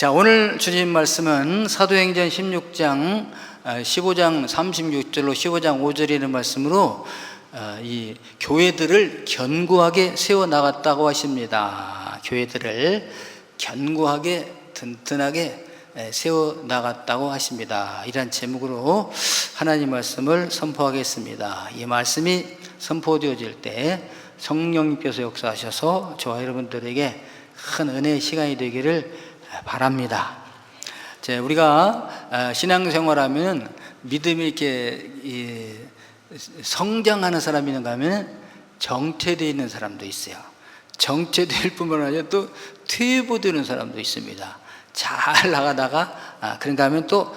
자, 오늘 주신 말씀은 사도행전 16장 15장 36절로 15장 5절이라는 말씀으로 이 교회들을 견고하게 세워나갔다고 하십니다. 교회들을 견고하게 든든하게 세워나갔다고 하십니다. 이런 제목으로 하나님 말씀을 선포하겠습니다. 이 말씀이 선포되어질 때 성령님께서 역사하셔서 저와 여러분들에게 큰 은혜의 시간이 되기를 바랍니다. 우리가 신앙생활하면 믿음이 이렇게 성장하는 사람이 있는가 하면 정체되어 있는 사람도 있어요. 정체될 뿐만 아니라 또 퇴보되는 사람도 있습니다. 잘 나가다가 그런가 하면 또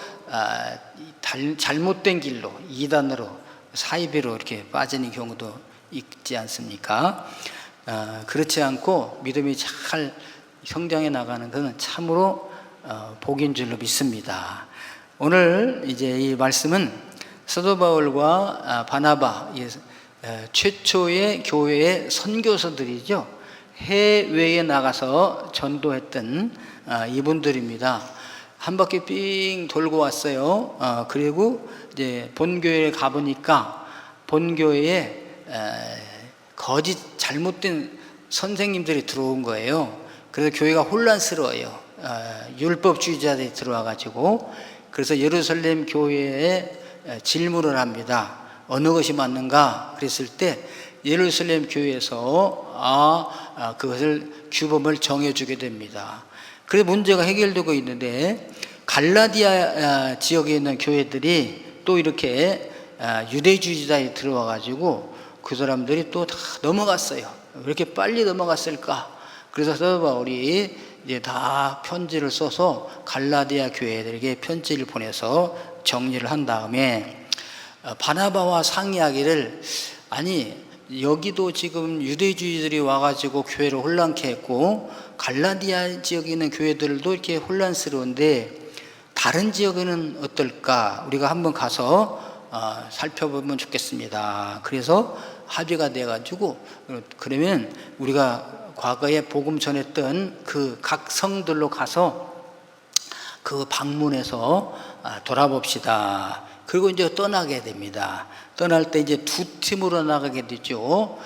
잘못된 길로 이단으로 사이비로 이렇게 빠지는 경우도 있지 않습니까? 그렇지 않고 믿음이 잘 성장해 나가는 것은 참으로 복인 줄로 믿습니다. 오늘 이제 이 말씀은 사도 바울과 바나바 최초의 교회의 선교사들이죠. 해외에 나가서 전도했던 이분들입니다. 한 바퀴 삥 돌고 왔어요. 그리고 이제 본교회에 가보니까 본교회에 거짓 잘못된 선생님들이 들어온 거예요. 그래서 교회가 혼란스러워요. 율법주의자들이 들어와가지고. 그래서 예루살렘 교회에 질문을 합니다. 어느 것이 맞는가? 그랬을 때 예루살렘 교회에서 그것을 규범을 정해주게 됩니다. 그래서 문제가 해결되고 있는데 갈라디아 지역에 있는 교회들이 또 이렇게 유대주의자들이 들어와가지고 그 사람들이 또 다 넘어갔어요. 왜 이렇게 빨리 넘어갔을까? 그래서 사도 바울이 이제 다 편지를 써서 갈라디아 교회들에게 편지를 보내서 정리를 한 다음에 바나바와 상의하기를, 아니 여기도 지금 유대주의들이 와가지고 교회를 혼란케 했고 갈라디아 지역에 있는 교회들도 이렇게 혼란스러운데 다른 지역에는 어떨까? 우리가 한번 가서 살펴보면 좋겠습니다. 그래서 합의가 돼가지고 그러면 우리가 과거에 복음 전했던 그 각 성들로 가서 그 방문해서 돌아봅시다. 그리고 이제 떠나게 됩니다. 떠날 때 이제 두 팀으로 나가게 되죠.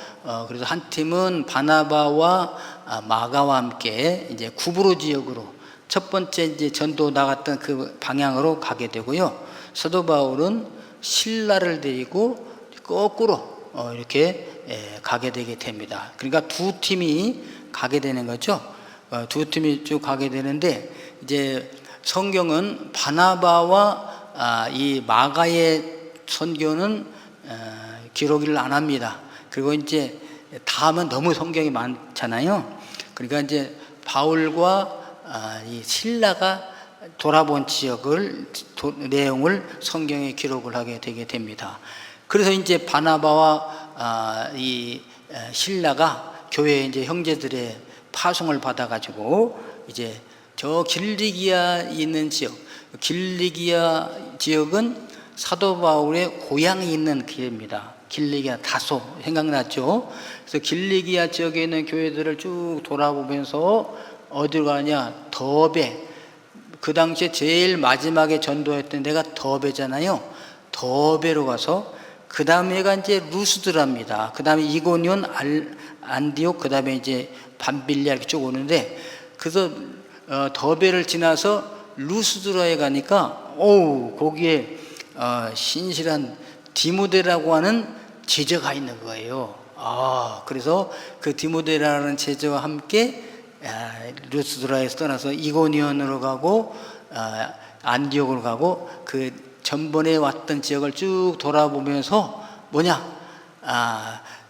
그래서 한 팀은 바나바와 마가와 함께 이제 구브로 지역으로 첫 번째 이제 전도 나갔던 그 방향으로 가게 되고요. 사도 바울은 실라를 데리고 거꾸로 이렇게 가게 되게 됩니다. 그러니까 두 팀이 가게 되는 거죠. 두 팀이 쭉 가게 되는데 이제 성경은 바나바와 이 마가의 선교는 기록을 안 합니다. 그리고 이제 다음은 너무 성경이 많잖아요. 그러니까 이제 바울과 이 실라가 돌아본 지역을 내용을 성경에 기록을 하게 되게 됩니다. 그래서 이제 바나바와 이 실라가 교회에 이제 형제들의 파송을 받아가지고 이제 저 길리기아 있는 지역, 길리기아 지역은 사도 바울의 고향이 있는 길입니다. 길리기아 다소 생각났죠? 그래서 길리기아 지역에 있는 교회들을 쭉 돌아보면서 어디로 가냐? 더베. 그 당시에 제일 마지막에 전도했던 데가 더베잖아요. 더베로 가서 그 다음에가 이제 루스드라입니다. 그 다음에 이고니온, 안디옥, 그 다음에 이제 밤빌리아 이렇게 쭉 오는데, 그래서 더베를 지나서 루스드라에 가니까 거기에 신실한 디모데라고 하는 제자가 있는 거예요. 그래서 그 디모데라는 제자와 함께 루스드라에서 떠나서 이고니온으로 가고 안디옥으로 가고 그 전번에 왔던 지역을 쭉 돌아보면서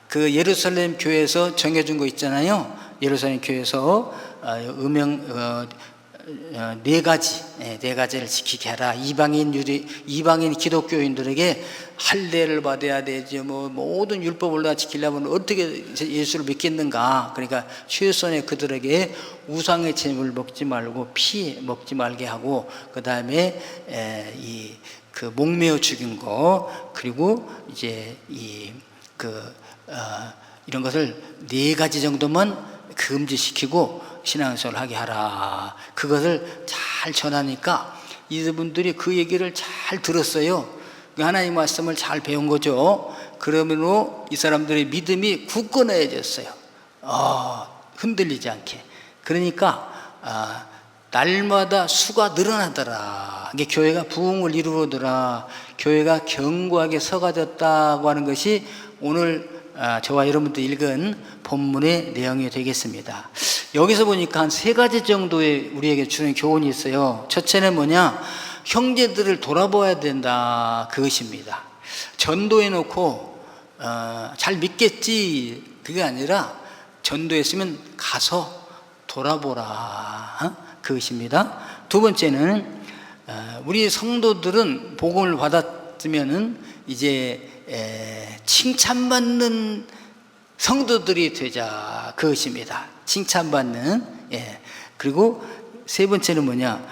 그 예루살렘 교회에서 정해준 거 있잖아요. 예루살렘 교회에서 네 가지를 지키게 하라. 이방인 기독교인들에게 할례를 받아야 되지. 모든 율법을 다 지키려면 어떻게 예수를 믿겠는가. 그러니까 최선의 그들에게 우상의 제물 먹지 말고 피 먹지 말게 하고, 그 다음에 그 목매어 죽인 거, 그리고 이제 이런 것을 4가지 정도만 금지시키고 신앙생활을 하게 하라. 그것을 잘 전하니까 이분들이 그 얘기를 잘 들었어요. 하나님 말씀을 잘 배운 거죠. 그러므로 이 사람들의 믿음이 굳건해졌어요. 흔들리지 않게. 그러니까 날마다 수가 늘어나더라. 이게 교회가 부흥을 이루더라. 교회가 견고하게 서가졌다고 하는 것이 오늘 저와 여러분들 읽은 본문의 내용이 되겠습니다. 여기서 보니까 한 3가지 정도의 우리에게 주는 교훈이 있어요. 첫째는 뭐냐? 형제들을 돌아보아야 된다. 그것입니다. 전도해 놓고 잘 믿겠지 그게 아니라 전도했으면 가서 돌아보라. 그것입니다. 두 번째는 우리 성도들은 복음을 받았으면은 이제 칭찬받는 성도들이 되자. 그것입니다. 칭찬받는. 그리고 세 번째는 뭐냐?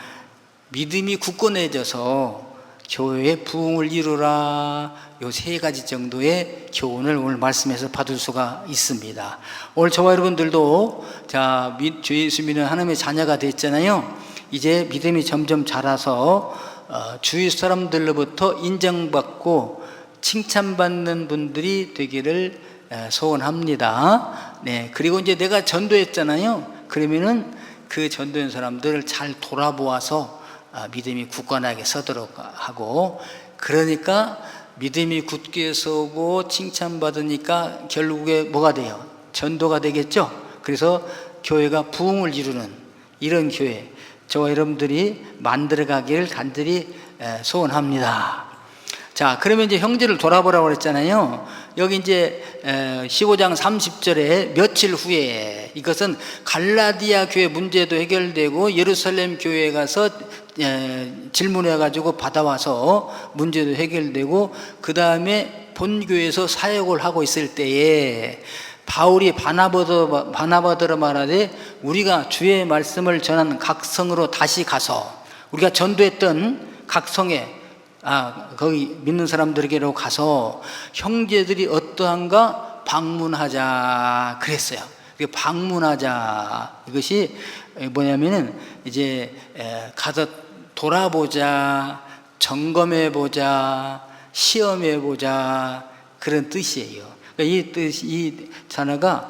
믿음이 굳건해져서 교회의 부흥을 이루라. 요 3가지 정도의 교훈을 오늘 말씀에서 받을 수가 있습니다. 오늘 저와 여러분들도 주 예수 믿는 하나님의 자녀가 됐잖아요. 이제 믿음이 점점 자라서 주위 사람들로부터 인정받고 칭찬받는 분들이 되기를 소원합니다. 네, 그리고 이제 내가 전도했잖아요. 그러면은 그 전도한 사람들을 잘 돌아보아서 믿음이 굳건하게 서도록 하고, 그러니까 믿음이 굳게 서고 칭찬받으니까 결국에 뭐가 돼요? 전도가 되겠죠. 그래서 교회가 부흥을 이루는 이런 교회, 저와 여러분들이 만들어가기를 간절히 소원합니다. 자, 그러면 이제 형제를 돌아보라고 그랬잖아요. 여기 이제 15장 30절에 며칠 후에, 이것은 갈라디아 교회 문제도 해결되고 예루살렘 교회에 가서 질문해가지고 받아와서 문제도 해결되고, 그 다음에 본교회에서 사역을 하고 있을 때에 바울이 바나바더러 말하되 우리가 주의 말씀을 전한 각 성으로 다시 가서, 우리가 전도했던 각 성에 거기 믿는 사람들에게로 가서 형제들이 어떠한가 방문하자 그랬어요. 방문하자, 이것이 뭐냐면은 이제 가서 돌아보자, 점검해보자, 시험해보자, 그런 뜻이에요. 이 단어가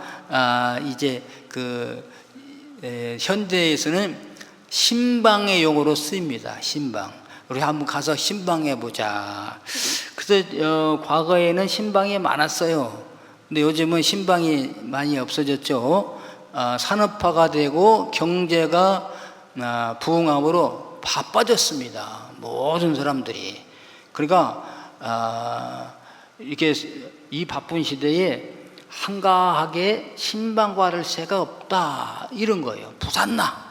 이제 현대에서는 신방의 용어로 쓰입니다. 신방. 우리 한번 가서 신방해보자. 그래서 과거에는 신방이 많았어요. 근데 요즘은 신방이 많이 없어졌죠. 산업화가 되고 경제가 부흥함으로 바빠졌습니다. 모든 사람들이. 그러니까 이렇게 이 바쁜 시대에 한가하게 신방 받을 새가 없다, 이런 거예요. 부산나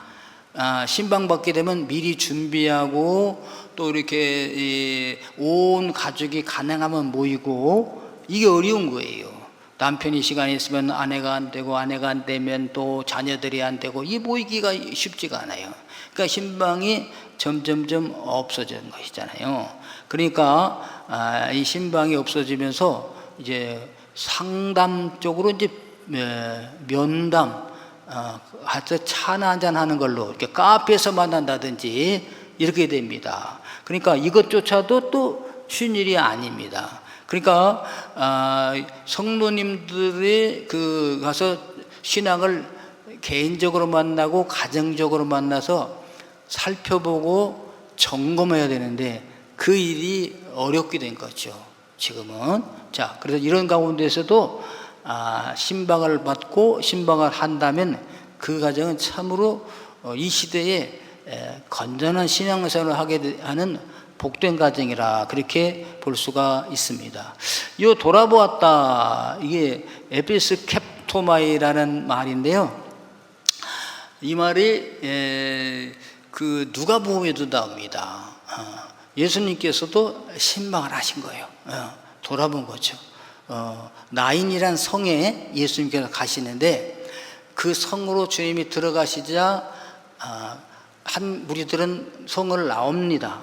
신방 받게 되면 미리 준비하고 또 이렇게 온 가족이 가능하면 모이고, 이게 어려운 거예요. 남편이 시간이 있으면 아내가 안 되고, 아내가 안 되면 또 자녀들이 안 되고, 이 모이기가 쉽지가 않아요. 그러니까 신방이 점점점 없어지는 것이잖아요. 그러니까 이 신방이 없어지면서 이제 상담 쪽으로 이제 면담, 하여튼 차나 한잔 하는 걸로 이렇게 카페에서 만난다든지 이렇게 됩니다. 그러니까 이것조차도 또 쉬운 일이 아닙니다. 그러니까 성도님들이 가서 신앙을 개인적으로 만나고 가정적으로 만나서 살펴보고 점검해야 되는데 그 일이 어렵게 된 거죠, 지금은. 자, 그래서 이런 가운데서도 신방을 받고 신방을 한다면 그 가정은 참으로 이 시대에 건전한 신앙생활을 하게 하는 복된 가정이라 그렇게 볼 수가 있습니다. 이 돌아보았다, 이게 에피스 캡토마이라는 말인데요. 이 말이 누가복음에도 나옵니다. 예수님께서도 신방을 하신 거예요. 돌아본 거죠. 나인이란 성에 예수님께서 가시는데 그 성으로 주님이 들어가시자 한 무리들은 성을 나옵니다.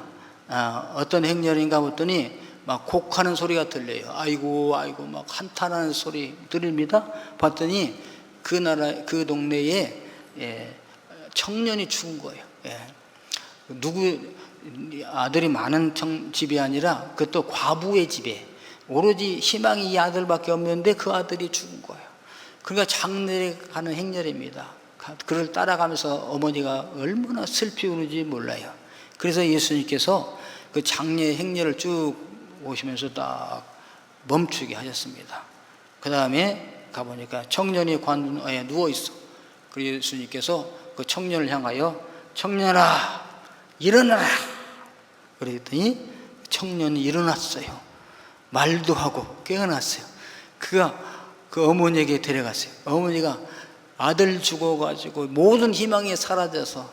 어떤 행렬인가 봤더니 막 곡하는 소리가 들려요. 아이고 아이고 막 한탄하는 소리 들립니다. 봤더니 그 동네에 청년이 죽은 거예요. 예. 누구 아들이 많은 집이 아니라 그것도 과부의 집에 오로지 희망이 이 아들밖에 없는데 그 아들이 죽은 거예요. 그러니까 장례에 가는 행렬입니다. 그를 따라가면서 어머니가 얼마나 슬피 우는지 몰라요. 그래서 예수님께서 그 장례 행렬을 쭉 오시면서 딱 멈추게 하셨습니다. 그 다음에 가보니까 청년이 관에 누워있어. 그래서 예수님께서 그 청년을 향하여 청년아 일어나라 그랬더니 청년이 일어났어요. 말도 하고 깨어났어요. 그가 그 어머니에게 데려갔어요. 어머니가 아들 죽어가지고 모든 희망이 사라져서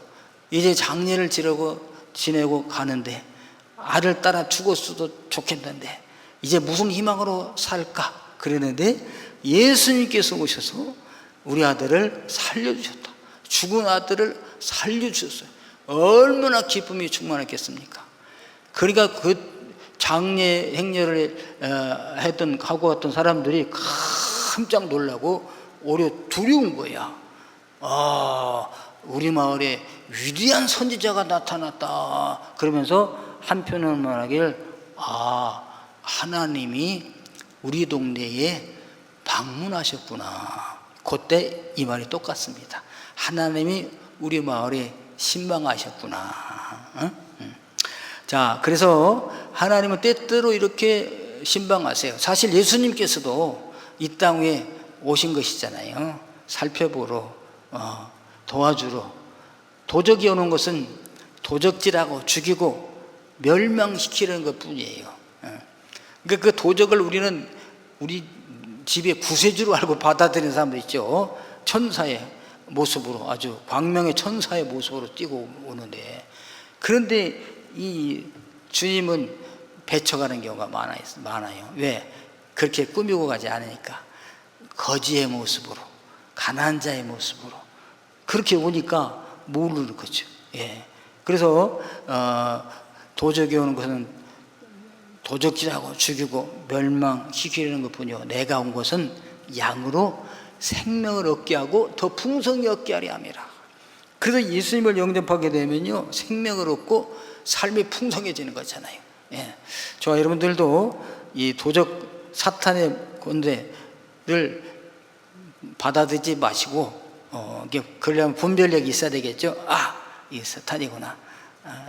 이제 장례를 지내고 가는데 아들 따라 죽었어도 좋겠는데 이제 무슨 희망으로 살까 그랬는데 예수님께서 오셔서 우리 아들을 살려주셨다. 죽은 아들을 살려주셨어요. 얼마나 기쁨이 충만했겠습니까? 그러니까 그 장례 행렬을 하고 왔던 사람들이 깜짝 놀라고 오히려 두려운 거야. 우리 마을에 위대한 선지자가 나타났다. 그러면서 한편은 말하길 하나님이 우리 동네에 방문하셨구나. 그때 이 말이 똑같습니다. 하나님이 우리 마을에 신방하셨구나. 자, 그래서 하나님은 때때로 이렇게 신방하세요. 사실 예수님께서도 이 땅에 오신 것이잖아요. 살펴보러, 도와주러. 도적이 오는 것은 도적질하고 죽이고 멸망시키는 것 뿐이에요. 그러니까 그 도적을 우리는 우리 집에 구세주로 알고 받아들이는 사람도 있죠. 천사의 모습으로, 아주 광명의 천사의 모습으로 뛰고 오는데, 그런데 이 주님은 배쳐가는 경우가 많아요. 왜? 그렇게 꾸미고 가지 않으니까. 거지의 모습으로, 가난한 자의 모습으로 그렇게 오니까 모르는 거죠. 예. 그래서 도적이 오는 것은 도적질하고 죽이고 멸망시키려는 것뿐이요, 내가 온 것은 양으로 생명을 얻게 하고 더 풍성히 얻게 하려 함이라. 그래서 예수님을 영접하게 되면요, 생명을 얻고 삶이 풍성해지는 거잖아요. 예. 저와 여러분들도 이 도적 사탄의 권세를 받아들이지 마시고, 그러려면 분별력이 있어야 되겠죠. 이게 사탄이구나.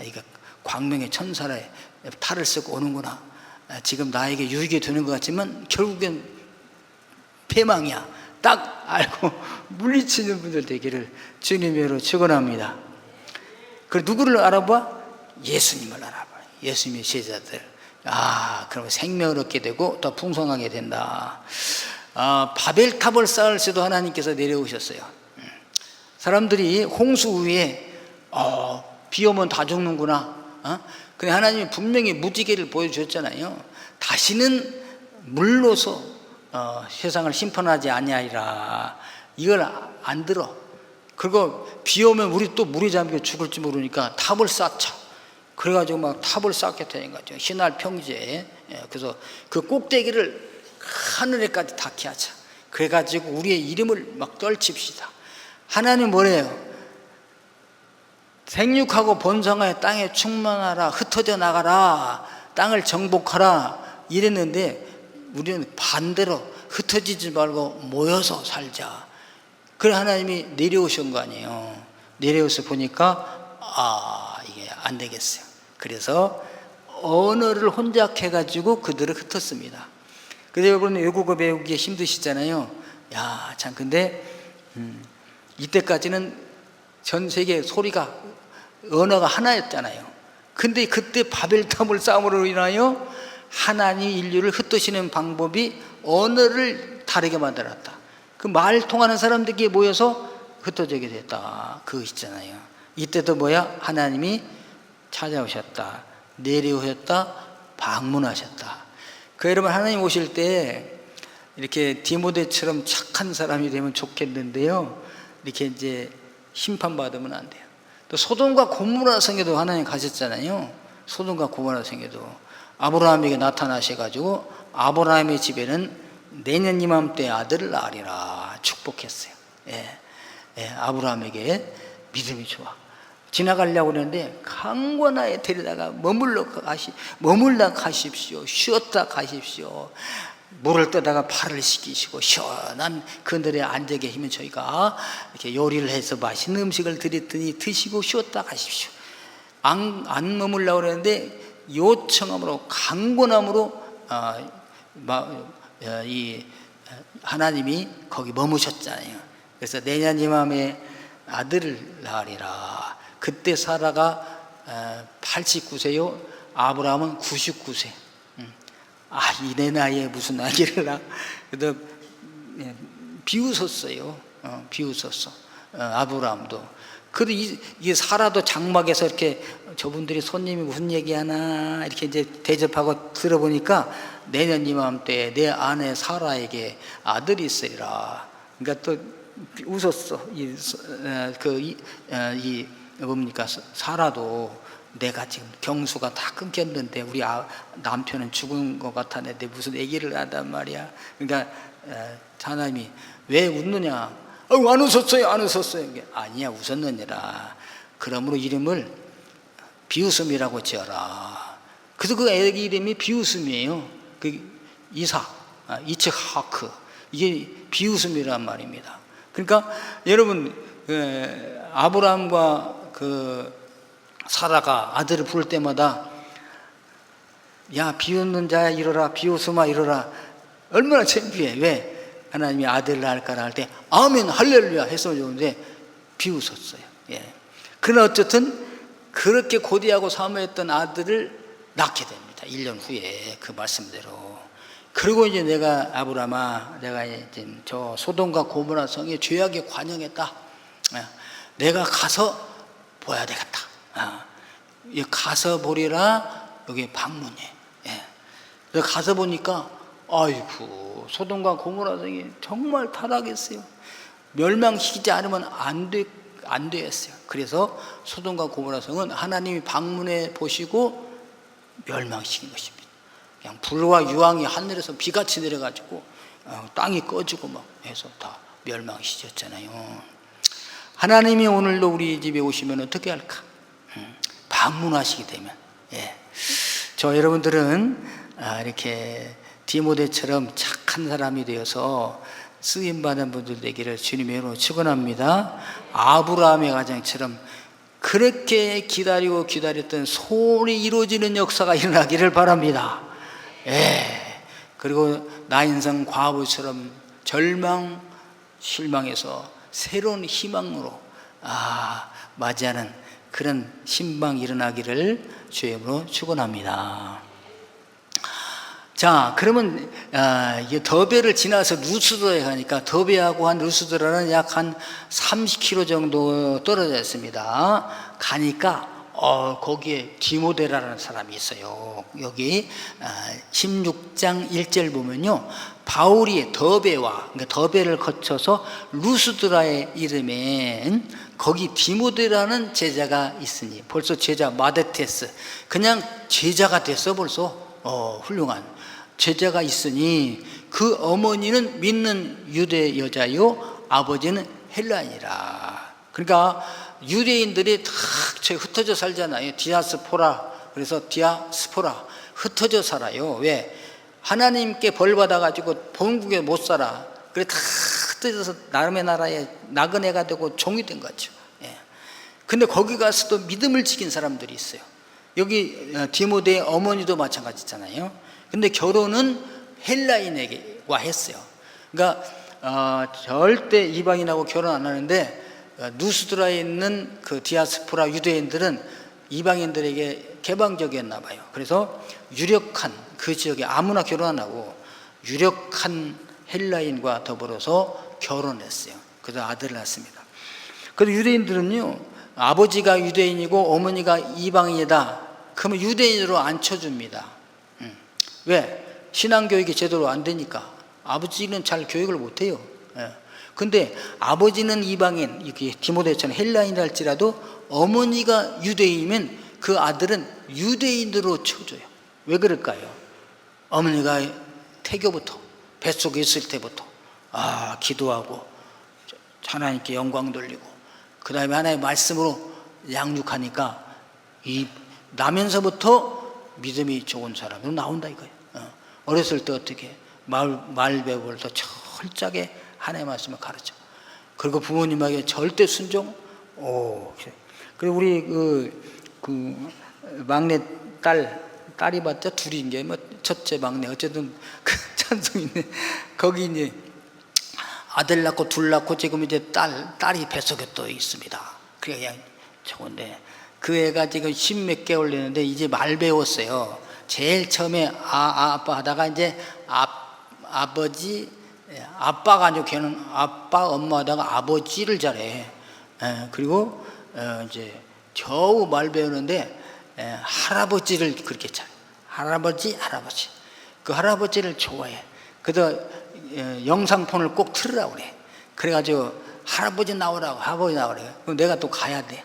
이거 광명의 천사를 탈을 쓰고 오는구나. 지금 나에게 유익이 되는 것 같지만 결국엔 패망이야. 딱 알고 물리치는 분들 되기를 주님으로 축원합니다. 그리고 누구를 알아봐? 예수님을 알아봐. 예수님의 제자들. 그러면 생명을 얻게 되고 더 풍성하게 된다. 바벨탑을 쌓을 때도 하나님께서 내려오셨어요. 사람들이 홍수 위에 비 오면 다 죽는구나. 근데 하나님이 분명히 무지개를 보여주셨잖아요. 다시는 물로서 세상을 심판하지 아니하리라. 이걸 안 들어. 그리고 비 오면 우리 또 물에 잠겨 죽을지 모르니까 탑을 쌓자. 그래가지고 막 탑을 쌓게 되는 거죠. 신할 평지에. 그래서 그 꼭대기를 하늘에까지 닿게 하자. 그래가지고 우리의 이름을 막 떨칩시다. 하나님 뭐래요? 생육하고 번성하여 땅에 충만하라, 흩어져 나가라, 땅을 정복하라 이랬는데 우리는 반대로 흩어지지 말고 모여서 살자. 그래 하나님이 내려오신 거 아니에요. 내려오서 보니까 이게 안 되겠어요. 그래서 언어를 혼잡해가지고 그들을 흩었습니다. 그래서 여러분 외국어 배우기 힘드시잖아요. 참 근데 이때까지는 전 세계 소리가 언어가 하나였잖아요. 근데 그때 바벨탑을 쌓음으로 인하여 하나님 인류를 흩으시는 방법이 언어를 다르게 만들었다. 그 말 통하는 사람들끼리 모여서 흩어지게 됐다. 그거 있잖아요. 이때도 뭐야? 하나님이 찾아오셨다, 내려오셨다, 방문하셨다. 여러분 하나님 오실 때 이렇게 디모데처럼 착한 사람이 되면 좋겠는데요, 이렇게 이제 심판받으면 안 돼요. 또 소돔과 고모라 성에도 하나님 가셨잖아요. 소돔과 고모라 성에도 아브라함에게 나타나셔가지고 아브라함의 집에는 내년 이맘때 아들을 낳으리라 축복했어요. 아브라함에게 믿음이 좋아. 지나가려고 그러는데 강권하에 데리다가 머물러 가십시오. 쉬었다 가십시오. 물을 떠다가 발을 씻기시고 시원한 그늘에 앉아 계시면 저희가 이렇게 요리를 해서 맛있는 음식을 드렸더니 드시고 쉬었다 가십시오. 안 머물려고 그러는데 요청함으로 강권함으로 이 하나님이 거기 머무셨잖아요. 그래서 내년 이맘에 아들을 낳으리라. 그때 사라가 89세요. 아브라함은 99세. 내 나이에 무슨 아기를 낳아. 그래도 비웃었어요. 비웃었어. 아브라함도. 그래도 이게 사라도 장막에서 이렇게 저분들이 손님이 무슨 얘기하나 이렇게 이제 대접하고 들어보니까 내년 이맘때 내 아내 사라에게 아들이 있으리라. 그러니까 또 웃었어. 뭡니까? 사라도 내가 지금 경수가 다 끊겼는데 우리 남편은 죽은 것 같았는데 무슨 얘기를 한단 말이야. 그러니까 하나님이 왜 웃느냐? 안 웃었어요, 안 웃었어요. 아니야, 웃었느니라. 그러므로 이름을 비웃음이라고 지어라. 그래서 그 애기 이름이 비웃음이에요. 그 이츠하크. 이게 비웃음이란 말입니다. 그러니까 여러분 아브라함과 사라가 아들을 부를 때마다 야 비웃는 자야 이러라, 비웃음아 이러라. 얼마나 창피해. 왜? 하나님이 아들을 낳을까라 할 때 아멘 할렐루야 했으면 좋은데 비웃었어요. 예. 그러나 어쨌든 그렇게 고대하고 사모했던 아들을 낳게 됩니다. 1년 후에 그 말씀대로. 그리고 이제 내가 아브라함아, 내가 이제 저 소돔과 고모라 성에 죄악에 관영했다. 내가 가서 봐야 되겠다. 가서 보리라. 여기 방문해. 예. 가서 보니까 아이고 소돔과 고모라 성이 정말 타락했어요. 멸망시키지 않으면 안 되었어요. 그래서 소돔과 고모라 성은 하나님이 방문해 보시고 멸망시킨 것입니다. 그냥 불과 유황이 하늘에서 비같이 내려가지고 땅이 꺼지고 막 해서 다 멸망시켰잖아요. 하나님이 오늘도 우리 집에 오시면 어떻게 할까? 방문하시게 되면, 예. 저 여러분들은 이렇게 디모데처럼 착한 사람이 되어서 쓰임받은 분들 되기를 주님의 이름으로 축원합니다. 아브라함의 가정처럼 그렇게 기다렸던 소원이 이루어지는 역사가 일어나기를 바랍니다. 예. 그리고 나인성 과부처럼 절망, 실망해서 새로운 희망으로 맞이하는 그런 신방이 일어나기를 주의 이름으로 축원합니다. 자, 그러면 더베를 지나서 루스드라에 가니까 더베하고 한 루스드라는 약 한 30km 정도 떨어져 있습니다. 가니까 거기에 디모데라는 사람이 있어요. 여기 16장 1절 보면요, 바울이 그러니까 더베를 거쳐서 루스드라에 이르면 거기 디모데라는 제자가 있으니 벌써 제자 마데테스, 그냥 제자가 됐어. 벌써 훌륭한 제자가 있으니 그 어머니는 믿는 유대 여자요 아버지는 헬라인이라. 그러니까 유대인들이 다 흩어져 살잖아요. 디아스포라. 그래서 디아스포라, 흩어져 살아요. 왜? 하나님께 벌 받아가지고 본국에 못 살아. 그래 다 흩어져서 나름의 나라에 나그네가 되고 종이 된 거죠. 예. 근데 거기 가서도 믿음을 지킨 사람들이 있어요. 여기 디모데의 어머니도 마찬가지잖아요. 근데 결혼은 헬라인에게와 했어요. 그러니까 절대 이방인하고 결혼 안 하는데 루스드라에 있는 그 디아스포라 유대인들은 이방인들에게 개방적이었나 봐요. 그래서 유력한 그 지역에 아무나 결혼 안 하고 유력한 헬라인과 더불어서 결혼했어요. 그래서 아들을 낳습니다. 그래서 유대인들은요, 아버지가 유대인이고 어머니가 이방인이다 그러면 유대인으로 앉혀줍니다. 왜? 신앙교육이 제대로 안 되니까. 아버지는 잘 교육을 못해요. 근데 아버지는 이방인, 이렇게 디모데처럼 헬라인이라 할지라도 어머니가 유대인이면 그 아들은 유대인으로 쳐줘요. 왜 그럴까요? 어머니가 태교부터, 뱃속에 있을 때부터 기도하고 하나님께 영광 돌리고 그 다음에 하나의 말씀으로 양육하니까 이 나면서부터 믿음이 좋은 사람으로 나온다 이거예요. 어렸을 때 어떻게 말 배울 때 철저하게 하나의 말씀을 가르쳐. 그리고 부모님에게 절대 순종. 그리고 우리 그 막내 딸이 봤자 둘인 게 뭐 첫째 막내 어쨌든 그 찬송이네. 거기 이제 아들 낳고 둘 낳고 지금 이제 딸이 뱃속에 또 있습니다. 그냥 좋은데 그 애가 지금 10몇 개월 되는데 이제 말 배웠어요. 제일 처음에 아빠 하다가 이제 아버지 아빠가 아니고 걔는 아빠 엄마 하다가 아버지를 잘해. 그리고 이제 겨우 말 배우는데 할아버지를 그렇게 잘해. 할아버지 그 할아버지를 좋아해. 그래서 영상폰을 꼭 틀으라고 그래. 그래가지고 할아버지 나오라고 그럼 내가 또 가야 돼.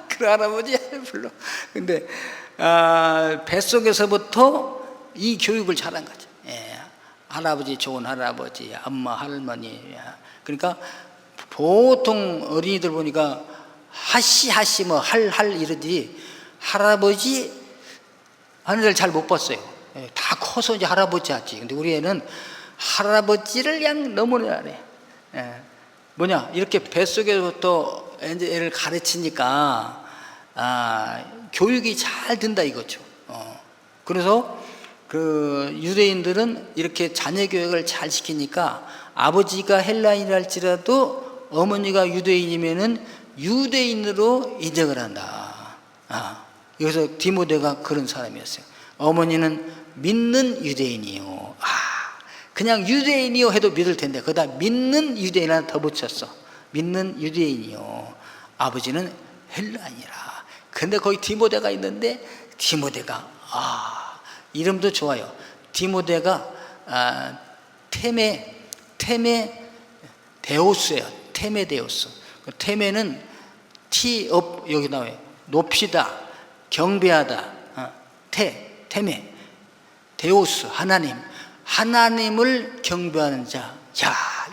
그 할아버지 불러. 근데 뱃속에서부터 이 교육을 잘한 거지. 할아버지 좋은 할아버지, 엄마 할머니. 그러니까 보통 어린이들 보니까 하시 뭐 할 이러지 할아버지 하는 애를 잘 못 봤어요. 다 커서 이제 할아버지 하지. 근데 우리 애는 할아버지를 그냥 너무나 안 해. 뭐냐 이렇게 뱃속에서부터 이제 애를 가르치니까 교육이 잘 된다 이거죠. 그래서 그 유대인들은 이렇게 자녀 교육을 잘 시키니까 아버지가 헬라인이랄지라도 어머니가 유대인이면은 유대인으로 인정을 한다. 여기서 디모데가 그런 사람이었어요. 어머니는 믿는 유대인이요. 그냥 유대인이요 해도 믿을 텐데 거기다 믿는 유대인 하나 더 붙였어. 믿는 유대인이요. 아버지는 헬라인이라. 근데 거기 디모데가 있는데 디모데가 이름도 좋아요. 디모데가 테메 데오스예요. 테메 데오스. 테메는 티업 여기 나와요. 높이다, 경배하다. 테메 데오스 하나님을 경배하는 자.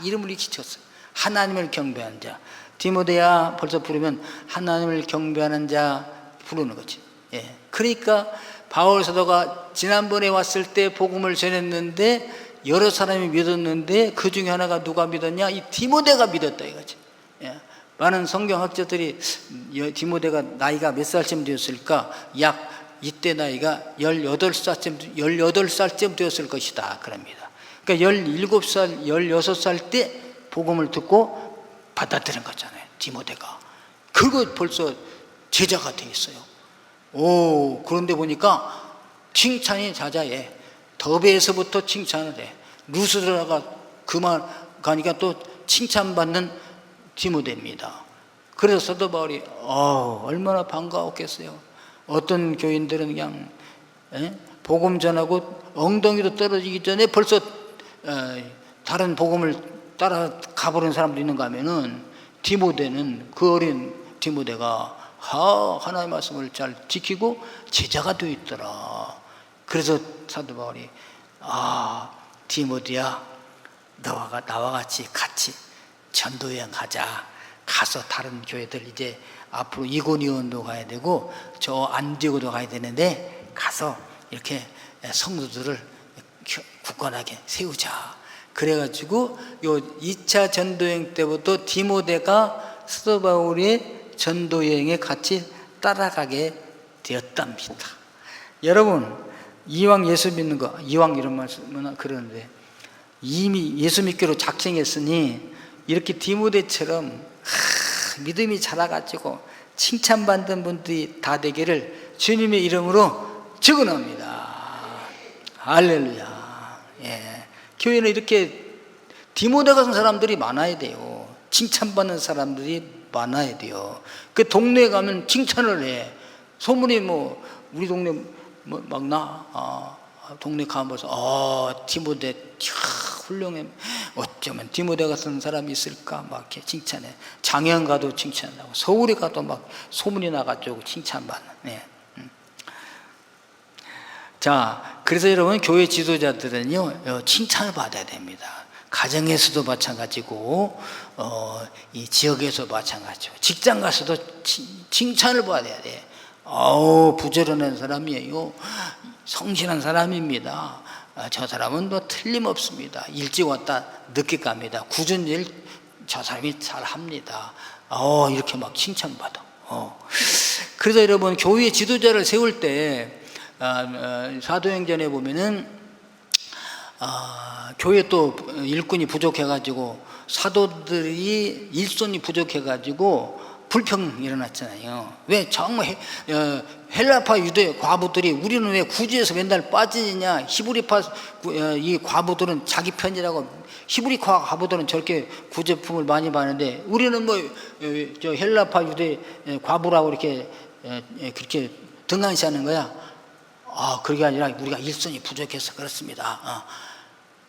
이름을 이렇게 쳤어요. 하나님을 경배하는 자. 디모데야 벌써 부르면 하나님을 경배하는 자 부르는 거지. 그러니까 바울 사도가 지난번에 왔을 때 복음을 전했는데 여러 사람이 믿었는데 그 중에 하나가 누가 믿었냐? 이 디모데가 믿었다 이거지. 많은 성경학자들이 디모데가 나이가 몇 살쯤 되었을까? 약 이때 나이가 18살쯤 되었을 것이다 그럽니다. 그러니까 17살, 16살 때 복음을 듣고 받아들인 거잖아요. 디모데가. 그거 벌써 제자가 돼 있어요. 그런데 보니까 칭찬이 자자해. 더베에서부터 칭찬을 해. 루스드라가 그만 가니까 또 칭찬받는 디모데입니다. 그래서 사도 바울이 얼마나 반가웠겠어요. 어떤 교인들은 그냥 복음 전하고 엉덩이도 떨어지기 전에 벌써 다른 복음을 따라 가버리는 사람도 있는가 하면은 디모데는 그 어린 디모데가 하나님의 말씀을 잘 지키고 제자가 되어 있더라. 그래서 사도 바울이 디모데야 나와 같이 전도여행 가자. 가서 다른 교회들 이제 앞으로 이고니온도 가야 되고 저 안디오도 가야 되는데 가서 이렇게 성도들을 굳건하게 세우자. 그래가지고 요 2차 전도여행 때부터 디모데가 사도 바울의 전도여행에 같이 따라가게 되었답니다. 여러분 이왕 예수 믿는 거 이왕 이런 말씀은 그러는데 이미 예수 믿기로 작정했으니 이렇게 디모데처럼 믿음이 자라가지고 칭찬받는 분들이 다 되기를 주님의 이름으로 축원합니다. 할렐루야. 교회는 이렇게 디모데 같은 사람들이 많아야 돼요. 칭찬받는 사람들이 많아야 돼요. 그 동네에 가면 칭찬을 해. 소문이 뭐 우리 동네 막 동네 가면서 디모데 훌륭해. 어쩌면 디모데 같은 사람이 있을까 막 이렇게 칭찬해. 장현 가도 칭찬하고 서울에 가도 막 소문이 나가지고 칭찬받는. 자, 그래서 여러분 교회 지도자들은요 칭찬을 받아야 됩니다. 가정에서도 마찬가지고 이 지역에서 마찬가지고 직장 가서도 칭찬을 받아야 돼. 부지런한 사람이에요. 성실한 사람입니다. 저 사람은 뭐 틀림없습니다. 일찍 왔다 늦게 갑니다. 굳은 일 저 사람이 잘합니다. 이렇게 막 칭찬받아. 그래서 여러분, 교회 지도자를 세울 때 사도행전에 보면은 교회 또 일꾼이 부족해가지고 사도들이 일손이 부족해가지고 불평 일어났잖아요. 왜 정말 헬라파 유대 과부들이 우리는 왜 구주에서 맨날 빠지느냐? 히브리파 이 과부들은 자기 편이라고, 히브리파 과부들은 저렇게 구제품을 많이 받는데 우리는 뭐 저 헬라파 유대 과부라고 이렇게 그렇게 등한시하는 거야. 그게 아니라 우리가 일손이 부족해서 그렇습니다.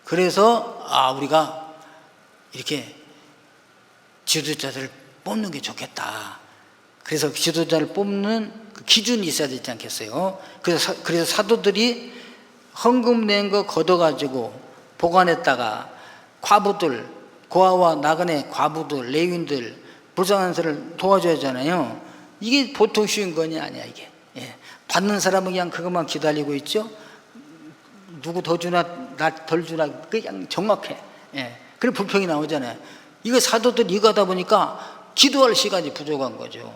그래서 우리가 이렇게 지도자들을 뽑는 게 좋겠다. 그래서 지도자를 뽑는 그 기준이 있어야 되지 않겠어요? 그래서 사도들이 헌금 낸 거 걷어가지고 보관했다가 과부들, 고아와 나그네 과부들, 레위인들, 불쌍한 사람을 도와줘야 하잖아요. 이게 보통 쉬운 건이 아니야, 이게. 받는 사람은 그냥 그것만 기다리고 있죠. 누구 더 주나, 나 덜 주나, 그냥 정확해. 그래 불평이 나오잖아요. 이거 사도들 이거 하다 보니까 기도할 시간이 부족한 거죠.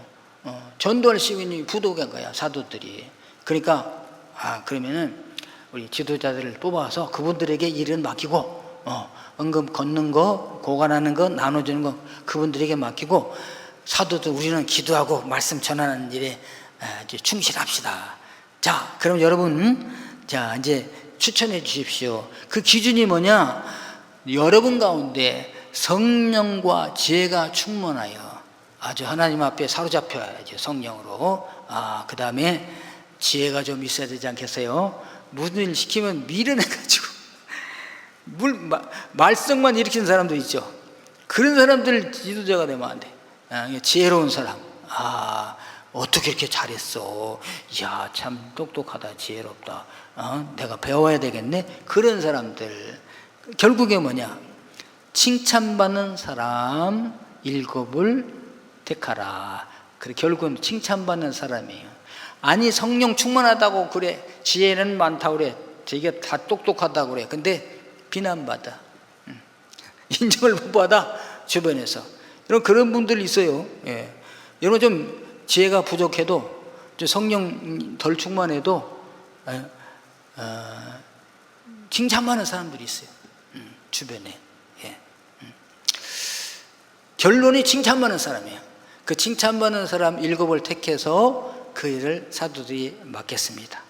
전도할 시간이 부족한 거야, 사도들이. 그러니까 그러면은 우리 지도자들을 뽑아서 그분들에게 일은 맡기고 은금 걷는 거, 보관하는 거, 나눠주는 거 그분들에게 맡기고, 사도들 우리는 기도하고 말씀 전하는 일에 충실합시다. 자, 그럼 여러분, 자 이제 추천해 주십시오. 그 기준이 뭐냐? 여러분 가운데 성령과 지혜가 충만하여 아주 하나님 앞에 사로잡혀야죠, 성령으로. 그 다음에 지혜가 좀 있어야 되지 않겠어요? 무슨 일 시키면 미련해가지고 말썽만 일으키는 사람도 있죠. 그런 사람들 지도자가 되면 안 돼. 지혜로운 사람. 어떻게 이렇게 잘했어? 이야, 참 똑똑하다, 지혜롭다. 내가 배워야 되겠네. 그런 사람들. 결국에 뭐냐? 칭찬받는 사람 7을 택하라. 그래, 결국은 칭찬받는 사람이에요. 아니, 성령 충만하다고 그래, 지혜는 많다고 그래, 되게 다 똑똑하다고 그래. 근데 비난받아, 인정을 못 받아, 주변에서. 여러분, 그런 분들이 있어요. 여러분, 좀 지혜가 부족해도, 좀 성령 덜 충만해도 칭찬받는 사람들이 있어요, 주변에. 결론이 칭찬받는 사람이에요. 그 칭찬받는 사람 7을 택해서 그 일을 사도들이 맡겠습니다.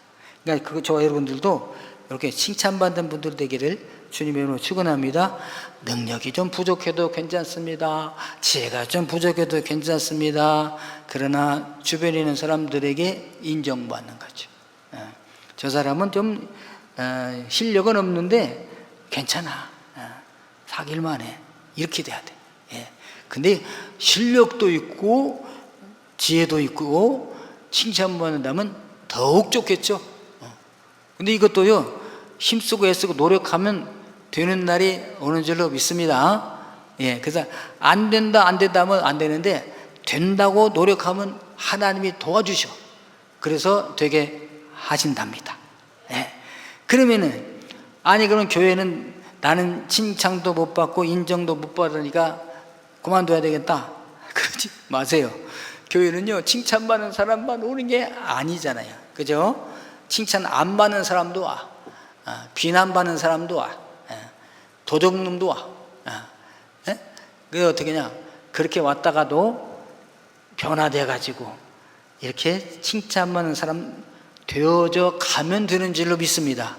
그러니까 저와 여러분들도 이렇게 칭찬받는 분들 되기를 주님의 이름으로 축원합니다. 능력이 좀 부족해도 괜찮습니다. 지혜가 좀 부족해도 괜찮습니다. 그러나 주변에 있는 사람들에게 인정받는 거죠. 저 사람은 좀 실력은 없는데 괜찮아, 사귈만 해, 이렇게 돼야 돼. 근데 실력도 있고 지혜도 있고 칭찬받는다면 더욱 좋겠죠. 근데 이것도요, 힘쓰고 애쓰고 노력하면 되는 날이 오는 줄로 믿습니다. 그래서 안 된다 하면 안 되는데, 된다고 노력하면 하나님이 도와주셔. 그래서 되게 하신답니다. 그러면은, 그럼 교회는 나는 칭찬도 못 받고 인정도 못 받으니까 그만둬야 되겠다. 그러지 마세요. 교회는요, 칭찬받는 사람만 오는 게 아니잖아요. 그죠? 칭찬 안 받는 사람도 와, 비난받는 사람도 와, 도적놈도 와. 그게 어떻게 냐? 그렇게 왔다가도 변화돼가지고 이렇게 칭찬받는 사람 되어져 가면 되는 줄로 믿습니다.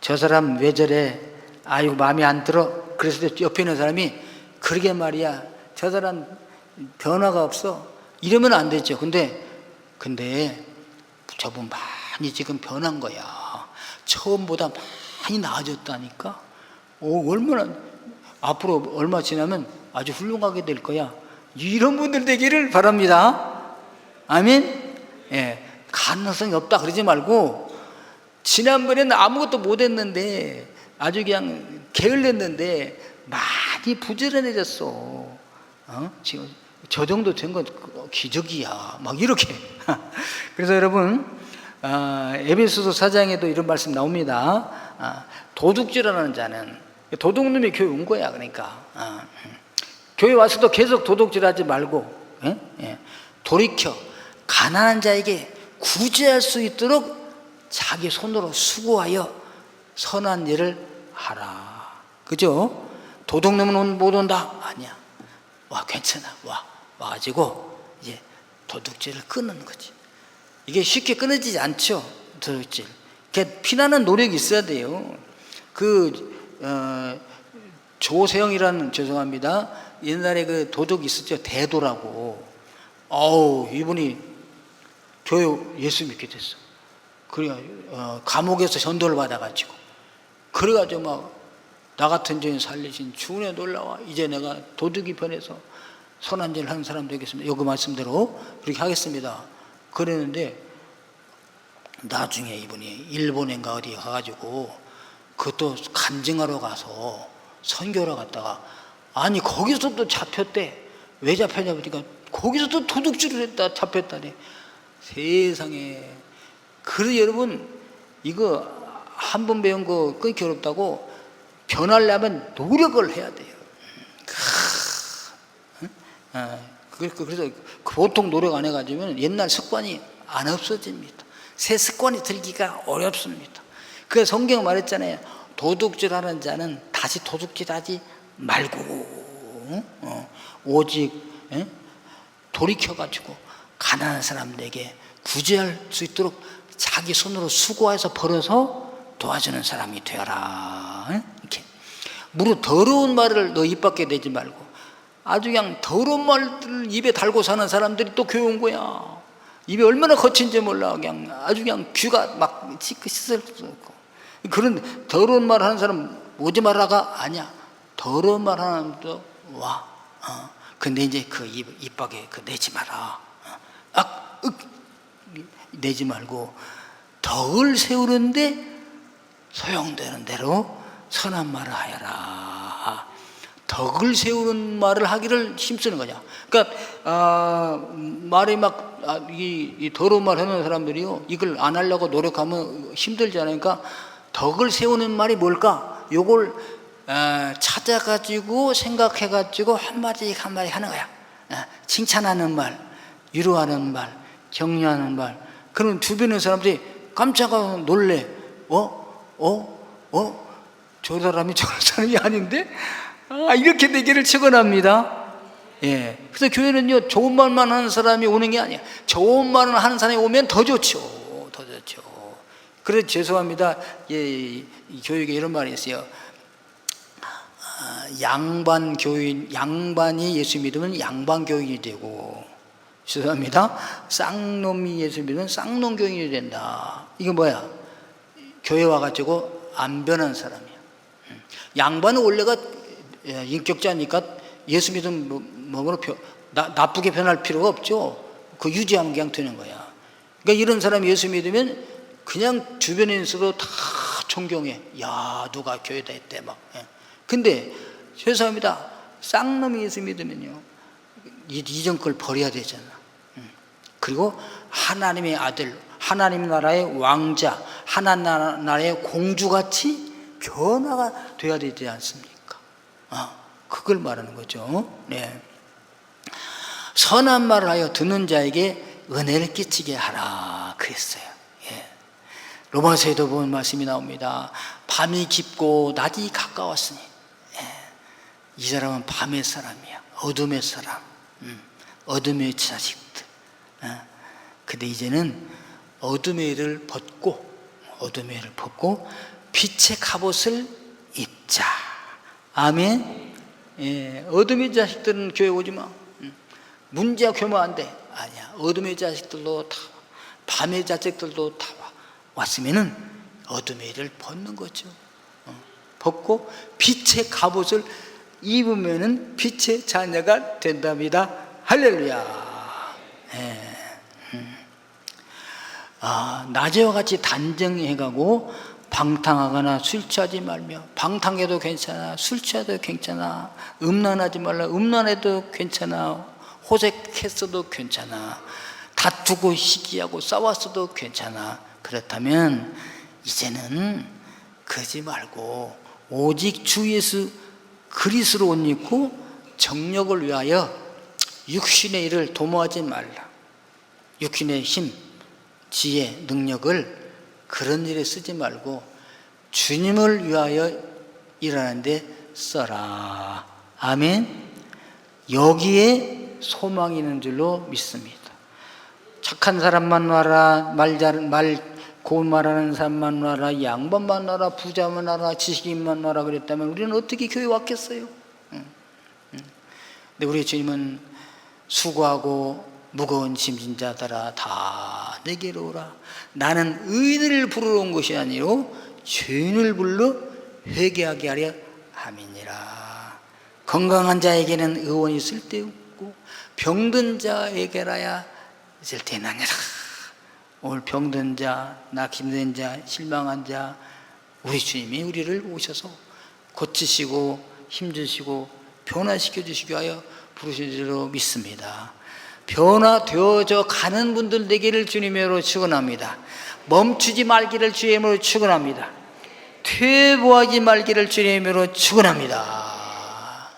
저 사람 왜 저래? 아이고, 마음에 안 들어. 그래서 옆에 있는 사람이 그러게 말이야, 저 사람 변화가 없어, 이러면 안 되죠. 근데 저분 많이 지금 변한 거야. 처음보다 많이 나아졌다니까. 얼마나, 앞으로 얼마 지나면 아주 훌륭하게 될 거야. 이런 분들 되기를 바랍니다. 아멘. 가능성이 없다 그러지 말고, 지난번에는 아무것도 못했는데 아주 그냥 게을렀는데 많이 부지런해졌어. 지금 저 정도 된 건 기적이야. 막 이렇게. 그래서 여러분, 에베소서 4장에도 이런 말씀 나옵니다. 도둑질하는 자는, 도둑놈이 교회 온 거야. 그러니까 교회 와서도 계속 도둑질하지 말고 돌이켜 가난한 자에게 구제할 수 있도록 자기 손으로 수고하여 선한 일을 하라. 그죠? 도둑놈은 못 온다? 아니야. 와, 괜찮아. 와가지고 이제 도둑질을 끊는 거지. 이게 쉽게 끊어지지 않죠, 도둑질. 피나는 노력이 있어야 돼요. 조세영이라는, 죄송합니다, 옛날에 그 도둑이 있었죠, 대도라고. 이분이 교회 예수 믿게 됐어. 그래, 감옥에서 전도를 받아가지고, 그래가지고 막 나 같은 죄인 살리신 주은혜 놀라와. 이제 내가 도둑이 변해서 선한 일을 하는 사람 되겠습니다. 여기 말씀대로 그렇게 하겠습니다. 그랬는데 나중에 이분이 일본인가 어디 가가지고 그것도 간증하러 가서 선교하러 갔다가, 아니 거기서도 잡혔대. 왜 잡혔냐 보니까 거기서도 도둑질을 했다, 잡혔다네. 세상에. 그래서 여러분, 이거 한 번 배운 거 끊기 어렵다고, 변하려면 노력을 해야 돼요. 그래서 보통 노력 안 해가지고 옛날 습관이 안 없어집니다. 새 습관이 들기가 어렵습니다. 그래서 성경 말했잖아요. 도둑질하는 자는 다시 도둑질하지 말고 오직 돌이켜가지고 가난한 사람들에게 구제할 수 있도록 자기 손으로 수고해서 벌어서 도와주는 사람이 되어라. 이렇게. 무릇 더러운 말을 너 입 밖에 내지 말고, 아주 그냥 더러운 말들을 입에 달고 사는 사람들이 또 교회 온 거야. 입이 얼마나 거친지 몰라. 그냥 아주 그냥 귀가 막 씻을 수 없고. 그런 더러운 말 하는 사람 오지 말라가 아니야. 더러운 말 하는 사람도 와. 근데 이제 그 입 밖에 내지 마라. 내지 말고 덕을 세우는데 소용되는 대로 선한 말을 하여라. 덕을 세우는 말을 하기를 힘쓰는 거냐. 그러니까 말이 막 이 더러운 말 하는 사람들이요, 이걸 안 하려고 노력하면 힘들잖아요. 그러니까 덕을 세우는 말이 뭘까? 요걸 찾아가지고 생각해가지고 한마디 한마디 하는 거야. 칭찬하는 말, 위로하는 말, 격려하는 말. 그럼 주변의 사람들이 깜짝 놀래. 저 사람이 저런 사람이 아닌데? 이렇게 내기를 축원합니다. 예. 그래서 교회는요, 좋은 말만 하는 사람이 오는 게 아니야. 좋은 말을 하는 사람이 오면 더 좋죠. 더 좋죠. 그래서 죄송합니다. 이 교육에 이런 말이 있어요. 양반이 예수 믿으면 양반 교인이 되고, 죄송합니다, 쌍놈이 예수 믿으면 쌍놈 교인이 된다. 이게 뭐야? 교회 와가지고 안 변한 사람이야. 양반은 원래가 인격자니까 예수 믿으면 나쁘게 변할 필요가 없죠. 그 유지하면 그냥 되는 거야. 그러니까 이런 사람이 예수 믿으면 그냥 주변에 있어도 다 존경해. 야, 누가 교회다 했대 막. 근데 죄송합니다, 쌍놈이 예수 믿으면요, 이전 걸 버려야 되잖아. 그리고 하나님의 아들, 하나님 나라의 왕자, 하나님 나라의 공주같이 변화가 돼야 되지 않습니까? 그걸 말하는 거죠. 네. 선한 말을 하여 듣는 자에게 은혜를 끼치게 하라 그랬어요. 예. 로마서에도 보면 말씀이 나옵니다. 밤이 깊고 낮이 가까웠으니. 예. 이 사람은 밤의 사람이야. 어둠의 사람, 어둠의 자식들. 근데 이제는 어둠의 일을 벗고 빛의 갑옷을 입자. 아멘. 예, 어둠의 자식들은 교회 오지 마. 문제야 교회 안 돼. 아니야. 어둠의 자식들도 다, 밤의 자식들도 다 왔으면은 어둠의 일을 벗는 거죠. 벗고 빛의 갑옷을 입으면은 빛의 자녀가 된답니다. 할렐루야. 예. 낮에와 같이 단정해가고 방탕하거나 술 취하지 말며. 방탕해도 괜찮아, 술 취해도 괜찮아, 음란하지 말라, 음란해도 괜찮아, 호색했어도 괜찮아, 다투고 시기하고 싸웠어도 괜찮아. 그렇다면 이제는 그러지 말고 오직 주 예수 그리스도로 옷 입고 정력을 위하여 육신의 일을 도모하지 말라. 육신의 힘, 지혜, 능력을 그런 일에 쓰지 말고 주님을 위하여 일하는데 써라. 아멘. 여기에 소망이 있는 줄로 믿습니다. 착한 사람만 놔라, 말 고운 말하는 사람만 놔라, 양반만 놔라, 부자만 놔라, 지식인만 놔라 그랬다면 우리는 어떻게 교회 왔겠어요? 근데 우리 주님은 수고하고 무거운 짐진 자들아 다 내게로 오라. 나는 의인을 부르러 온 것이 아니요 죄인을 불러 회개하게 하려 함이니라. 건강한 자에게는 의원이 쓸데없고 병든 자에게라야 쓸데나니라. 오늘 병든 자, 낙심된 자, 실망한 자, 우리 주님이 우리를 오셔서 고치시고 힘주시고 변화시켜 주시기 위하여 부르신 줄로 믿습니다. 변화되어져 가는 분들 되기를 주님으로 축원합니다. 멈추지 말기를 주님으로 축원합니다. 퇴보하지 말기를 주님으로 축원합니다.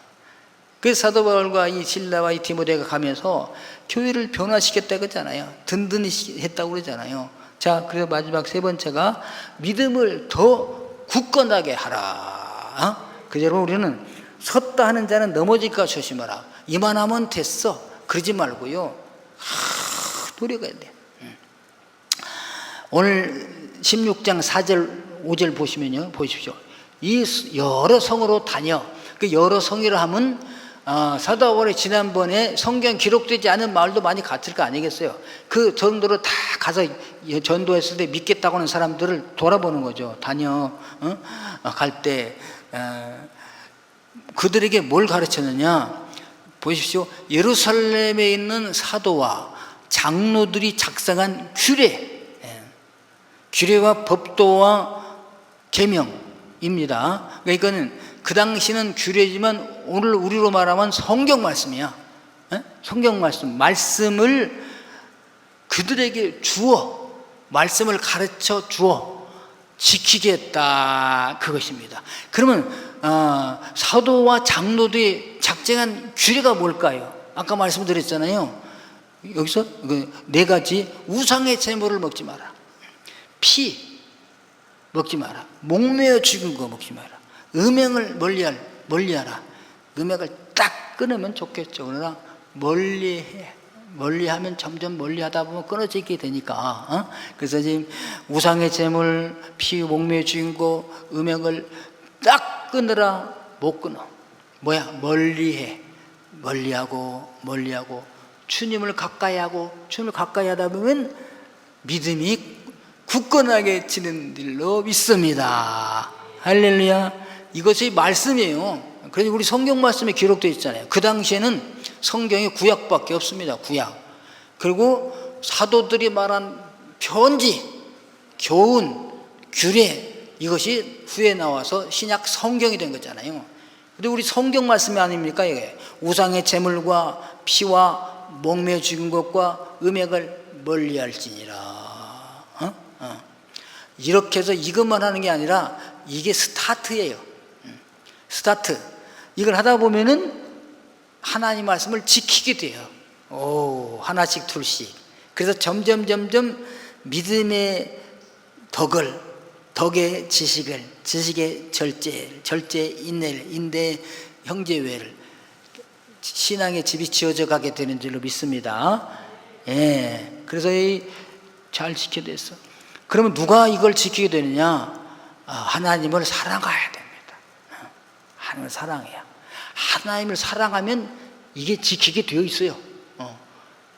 그 사도 바울과 이 실라와 이 디모데가 가면서 교회를 변화시켰다고 그러잖아요. 든든히 했다고 그러잖아요. 자, 그래서 마지막 세 번째가 믿음을 더 굳건하게 하라. 그래서 여러분, 우리는 섰다 하는 자는 넘어질까 조심하라. 이만하면 됐어. 그러지 말고요. 노력해야 돼. 오늘 16장 4절 5절 보시면요, 보십시오. 이 여러 성으로 다녀. 그 여러 성이라 하면 사도 바울이 지난번에 성경 기록되지 않은 마을도 많이 갔을 거 아니겠어요? 그 정도로 다 가서 전도했을 때 믿겠다고 하는 사람들을 돌아보는 거죠. 다녀. 갈 때 그들에게 뭘 가르쳤느냐? 보십시오. 예루살렘에 있는 사도와 장로들이 작성한 규례와 법도와 계명입니다. 그러니까 그 당시는 규례지만 오늘 우리로 말하면 성경 말씀이야. 성경 말씀을 그들에게 주어, 말씀을 가르쳐 주어 지키겠다, 그것입니다. 그러면 사도와 장로들이 작성한 규례가 뭘까요? 아까 말씀드렸잖아요. 여기서 네 가지. 우상의 제물을 먹지 마라, 피 먹지 마라, 목매어 죽은 거 먹지 마라, 음행을 멀리하라. 음행을 딱 끊으면 좋겠죠. 그러나 멀리하면 점점 멀리하다 보면 끊어지게 되니까. 그래서 지금 우상의 제물, 피, 목매어 죽인 거, 음행을 딱 끊으라. 못 끊어. 뭐야? 멀리하고 주님을 가까이 하고, 주님을 가까이 하다 보면 믿음이 굳건하게 지는 일로 믿습니다. 할렐루야. 이것이 말씀이에요. 그래서 우리 성경 말씀에 기록되어 있잖아요. 그 당시에는 성경이 구약밖에 없습니다. 구약. 그리고 사도들이 말한 편지, 교훈, 규례, 이것이 후에 나와서 신약 성경이 된 거잖아요. 근데 우리 성경 말씀이 아닙니까? 이게 우상의 제물과 피와 목매어 죽인 것과 음행을 멀리할지니라. 이렇게 해서 이것만 하는 게 아니라 이게 스타트예요. 스타트. 이걸 하다 보면은 하나님 말씀을 지키게 돼요. 하나씩 둘씩. 그래서 점점 믿음의 덕의 지식의 절제 인내 형제회를, 신앙의 집이 지어져 가게 되는 줄로 믿습니다. 그래서 잘 지켜야 됐어. 그러면 누가 이걸 지키게 되느냐? 하나님을 사랑해야 됩니다. 하나님을 사랑해야. 하나님을 사랑하면 이게 지키게 되어 있어요.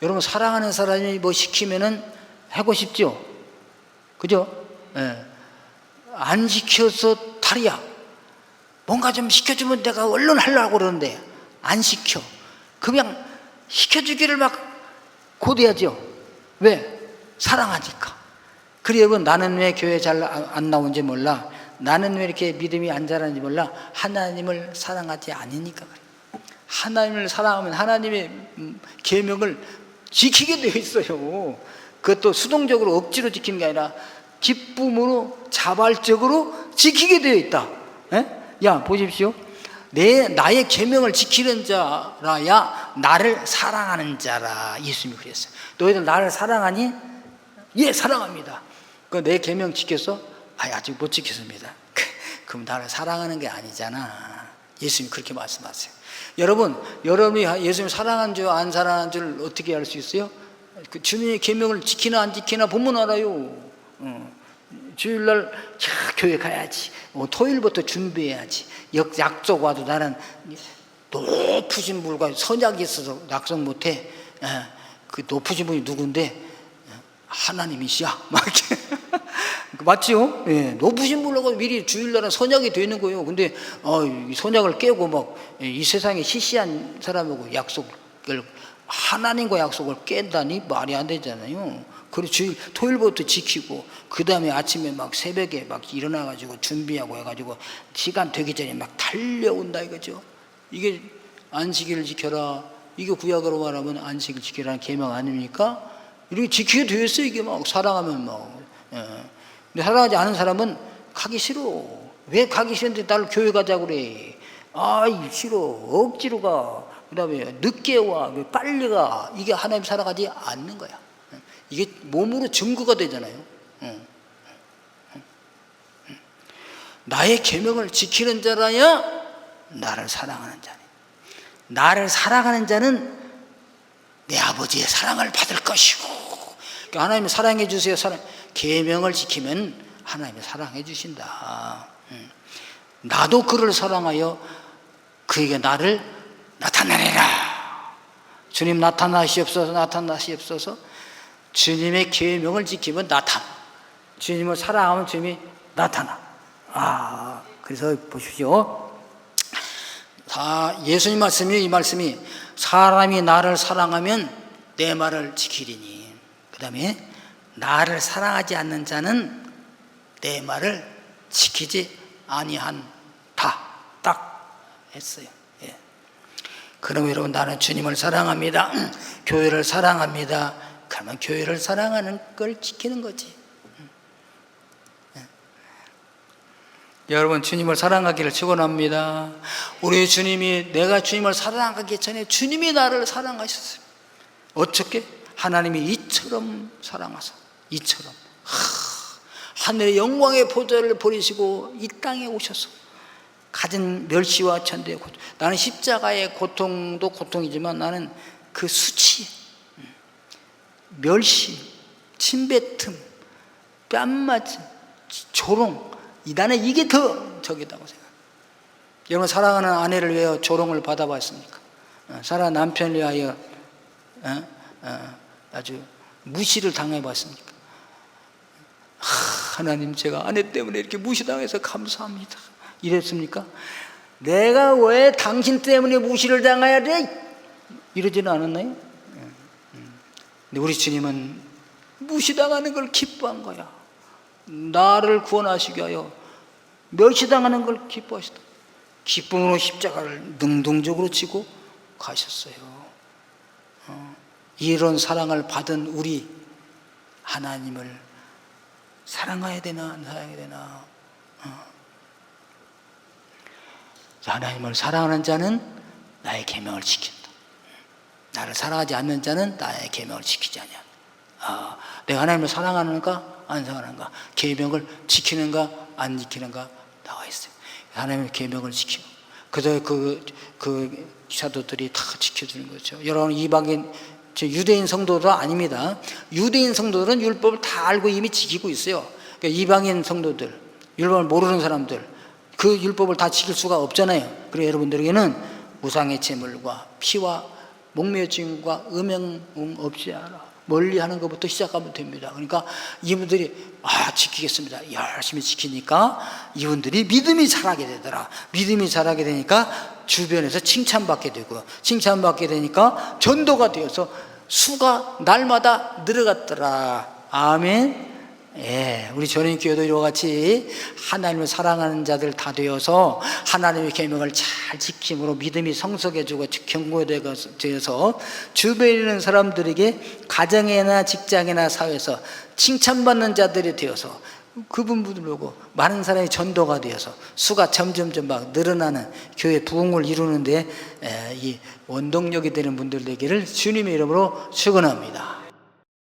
여러분, 사랑하는 사람이 뭐 시키면은 하고 싶죠? 그죠? 안 시켜서 탈이야. 뭔가 좀 시켜주면 내가 얼른 하려고 그러는데 안 시켜. 그냥 시켜주기를 막 고대하죠. 왜? 사랑하니까. 그래 여러분, 나는 왜 교회 잘 안 나오는지 몰라. 나는 왜 이렇게 믿음이 안 자라는지 몰라. 하나님을 사랑하지 않으니까 그래. 하나님을 사랑하면 하나님의 계명을 지키게 되어 있어요. 그것도 수동적으로 억지로 지키는 게 아니라 기쁨으로 자발적으로 지키게 되어 있다. 에? 야 보십시오. 나의 계명을 지키는 자라야 나를 사랑하는 자라. 예수님이 그랬어요. 너희들 나를 사랑하니? 예, 사랑합니다. 내 계명 지켰어? 아직 못 지켰습니다. 그럼 나를 사랑하는 게 아니잖아. 예수님이 그렇게 말씀하세요. 여러분이 예수님 사랑한 줄 안 사랑한 줄 어떻게 알 수 있어요? 그 주님의 계명을 지키나 안 지키나 보면 알아요. 주일날 교회 가야지. 토요일부터 준비해야지. 약속 와도 나는 높으신 분과 선약이 있어서 약속 못해. 그 높으신 분이 누군데? 하나님이시야. 막 이렇게. 맞죠? 예, 높으신 분하고 미리 주일날은 선약이 되는 거예요. 근데 이 선약을 깨고 막 이 세상에 시시한 사람하고 약속을, 하나님과 약속을 깬다니 말이 안 되잖아요. 그리고 토요일부터 지키고 그 다음에 아침에 막 새벽에 막 일어나가지고 준비하고 해가지고 시간 되기 전에 막 달려온다 이거죠. 이게 안식일을 지켜라. 이게 구약으로 말하면 안식일 지키라는 계명 아닙니까? 이렇게 지키게 되어 있어요. 이게 막 사랑하면 막. 근데 사랑하지 않은 사람은 가기 싫어. 왜 가기 싫은데 나를 교회 가자고 그래. 싫어. 억지로 가. 그 다음에 늦게 와. 빨리 가. 이게 하나님 사랑하지 않는 거야. 이게 몸으로 증거가 되잖아요. 나의 계명을 지키는 자라야 나를 사랑하는 자네. 나를 사랑하는 자는 내 아버지의 사랑을 받을 것이고. 그러니까 하나님이 사랑해 주세요. 계명을 지키면 하나님이 사랑해 주신다. 나도 그를 사랑하여 그에게 나를 나타내라. 주님 나타나시옵소서. 나타나시옵소서. 주님의 계명을 지키면 나타나. 주님을 사랑하면 주님이 나타나. 그래서 보십시오. 예수님 이 말씀이 사람이 나를 사랑하면 내 말을 지키리니. 그 다음에 나를 사랑하지 않는 자는 내 말을 지키지 아니한다. 딱 했어요. 예. 그럼 여러분, 나는 주님을 사랑합니다. 교회를 사랑합니다. 그러면 교회를 사랑하는 걸 지키는 거지. 여러분, 주님을 사랑하기를 축원합니다. 우리 주님이, 내가 주님을 사랑하기 전에 주님이 나를 사랑하셨어요. 어떻게? 하나님이 이처럼 사랑하사, 이처럼 하늘의 영광의 보좌를 버리시고 이 땅에 오셔서 가진 멸시와 천대의 고통. 나는 십자가의 고통도 고통이지만 나는 그 수치, 멸시, 침뱉음, 뺨맞음, 조롱, 나는 이게 더 적이다고 생각합니다. 여러분, 사랑하는 아내를 위하여 조롱을 받아봤습니까? 사랑하는 남편을 위하여 아주 무시를 당해봤습니까? 하나님, 제가 아내 때문에 이렇게 무시당해서 감사합니다. 이랬습니까? 내가 왜 당신 때문에 무시를 당해야 돼? 이러지는 않았나요? 근데 우리 주님은 무시당하는 걸 기뻐한 거야. 나를 구원하시기 위하여 멸시당하는 걸 기뻐하시다. 기쁨으로 십자가를 능동적으로 지고 가셨어요. 이런 사랑을 받은 우리 하나님을 사랑해야 되나 안 사랑해야 되나? 하나님을 사랑하는 자는 나의 계명을 지킨다. 나를 사랑하지 않는 자는 나의 계명을 지키지 아니한다. 내가 하나님을 사랑하는가 안 사랑하는가, 계명을 지키는가 안 지키는가 나와 있어요. 하나님의 계명을 지키고, 그저 그 사도들이 다 지켜주는 거죠. 여러분, 이방인 유대인 성도도 아닙니다. 유대인 성도들은 율법을 다 알고 이미 지키고 있어요. 그러니까 이방인 성도들, 율법을 모르는 사람들, 그 율법을 다 지킬 수가 없잖아요. 그래서 여러분들에게는 우상의 제물과 피와 목매짐과 음행 없이 하라, 멀리하는 것부터 시작하면 됩니다. 그러니까 이분들이 지키겠습니다. 열심히 지키니까 이분들이 믿음이 자라게 되더라. 믿음이 자라게 되니까 주변에서 칭찬받게 되고, 칭찬받게 되니까 전도가 되어서 수가 날마다 늘어갔더라. 아멘. 예, 우리 전인교회도 이와 같이 하나님을 사랑하는 자들 다 되어서 하나님의 계명을 잘 지킴으로 믿음이 성숙해지고 견고되어서 주변에 있는 사람들에게 가정이나 직장이나 사회에서 칭찬받는 자들이 되어서 그분들 보고 많은 사람이 전도가 되어서 수가 점점점 막 늘어나는 교회 부흥을 이루는데 이 원동력이 되는 분들 되기를 주님의 이름으로 축원합니다.